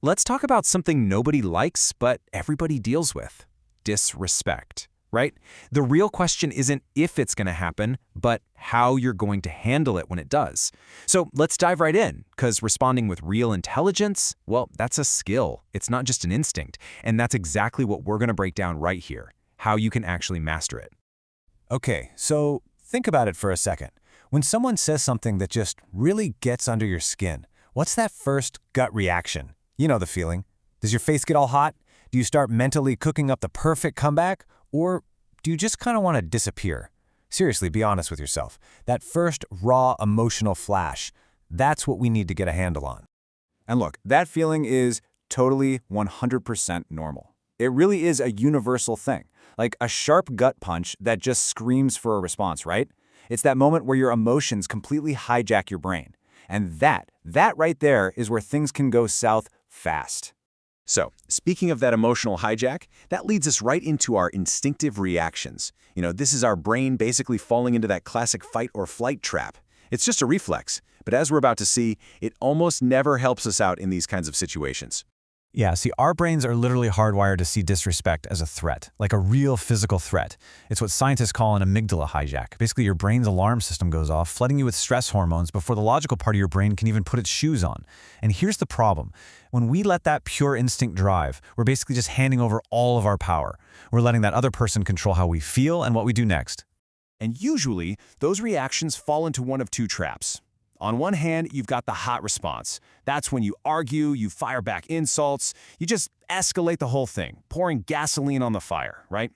Let's talk about something nobody likes, but everybody deals with: disrespect, right? The real question isn't if it's going to happen, but how you're going to handle it when it does. So let's dive right in, because responding with real intelligence, well, that's a skill. It's not just an instinct. And that's exactly what we're going to break down right here: how you can actually master it. Okay, so think about it for a second. When someone says something that just really gets under your skin, what's that first gut reaction? You know the feeling. Does your face get all hot? Do you start mentally cooking up the perfect comeback? Or do you just kind of want to disappear? Seriously, be honest with yourself. That first raw emotional flash, that's what we need to get a handle on. And look, that feeling is totally 100% normal. It really is a universal thing, like a sharp gut punch that just screams for a response, right? It's that moment where your emotions completely hijack your brain. And that right there is where things can go south fast. So, speaking of that emotional hijack, that leads us right into our instinctive reactions. This is our brain basically falling into that classic fight or flight trap. It's just a reflex, but as we're about to see, it almost never helps us out in these kinds of situations. Yeah, see, our brains are literally hardwired to see disrespect as a threat, like a real physical threat. It's what scientists call an amygdala hijack. Basically, your brain's alarm system goes off, flooding you with stress hormones before the logical part of your brain can even put its shoes on. And here's the problem. When we let that pure instinct drive, we're basically just handing over all of our power. We're letting that other person control how we feel and what we do next. And usually, those reactions fall into one of two traps. On one hand, you've got the hot response. That's when you argue, you fire back insults, you just escalate the whole thing, pouring gasoline on the fire, right?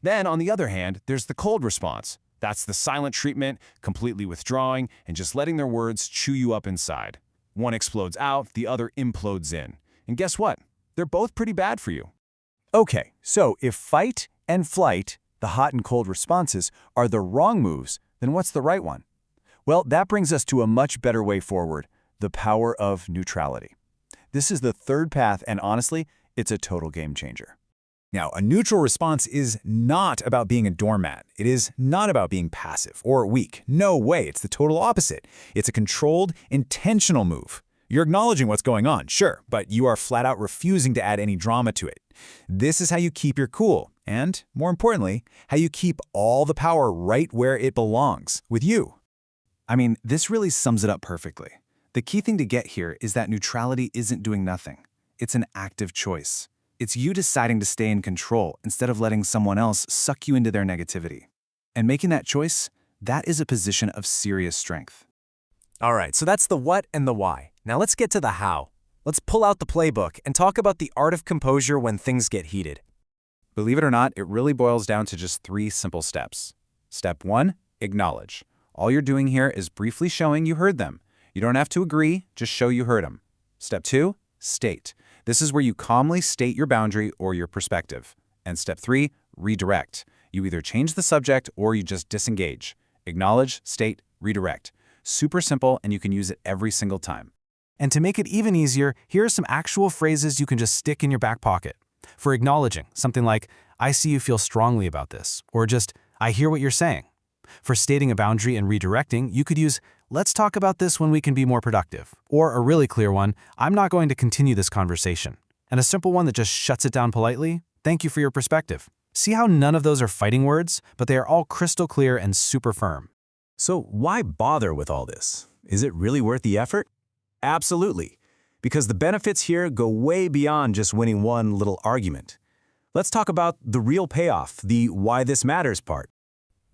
Then, on the other hand, there's the cold response. That's the silent treatment, completely withdrawing, and just letting their words chew you up inside. One explodes out, the other implodes in. And guess what? They're both pretty bad for you. Okay, so if fight and flight, the hot and cold responses, are the wrong moves, then what's the right one? Well, that brings us to a much better way forward: the power of neutrality. This is the third path, and honestly, it's a total game changer. Now, a neutral response is not about being a doormat. It is not about being passive or weak. No way, it's the total opposite. It's a controlled, intentional move. You're acknowledging what's going on, sure, but you are flat out refusing to add any drama to it. This is how you keep your cool, and, more importantly, how you keep all the power right where it belongs, with you. I mean, this really sums it up perfectly. The key thing to get here is that neutrality isn't doing nothing. It's an active choice. It's you deciding to stay in control instead of letting someone else suck you into their negativity. And making that choice, that is a position of serious strength. All right, so that's the what and the why. Now let's get to the how. Let's pull out the playbook and talk about the art of composure when things get heated. Believe it or not, it really boils down to just 3 simple steps. Step 1, acknowledge. All you're doing here is briefly showing you heard them. You don't have to agree, just show you heard them. Step 2, state. This is where you calmly state your boundary or your perspective. And step 3, redirect. You either change the subject or you just disengage. Acknowledge, state, redirect. Super simple, and you can use it every single time. And to make it even easier, here are some actual phrases you can just stick in your back pocket. For acknowledging, something like, "I see you feel strongly about this," or just, "I hear what you're saying." For stating a boundary and redirecting, you could use, "Let's talk about this when we can be more productive." Or a really clear one, "I'm not going to continue this conversation." And a simple one that just shuts it down politely, "Thank you for your perspective." See how none of those are fighting words, but they are all crystal clear and super firm. So why bother with all this? Is it really worth the effort? Absolutely, because the benefits here go way beyond just winning one little argument. Let's talk about the real payoff, the why this matters part.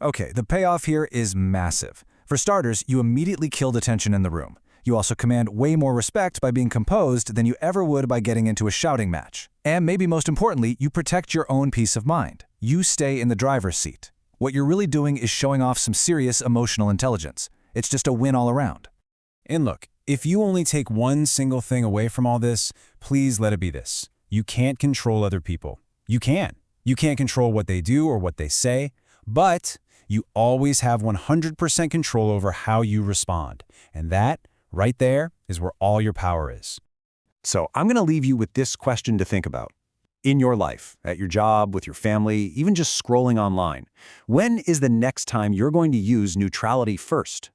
Okay, the payoff here is massive. For starters, you immediately kill the tension in the room. You also command way more respect by being composed than you ever would by getting into a shouting match. And maybe most importantly, you protect your own peace of mind. You stay in the driver's seat. What you're really doing is showing off some serious emotional intelligence. It's just a win all around. And look, if you only take one single thing away from all this, please let it be this: you can't control other people. You can. You can't control what they do or what they say, but you always have 100% control over how you respond. And that, right there, is where all your power is. So I'm going to leave you with this question to think about. In your life, at your job, with your family, even just scrolling online, when is the next time you're going to use neutrality first?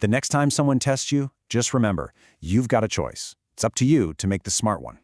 The next time someone tests you, just remember, you've got a choice. It's up to you to make the smart one.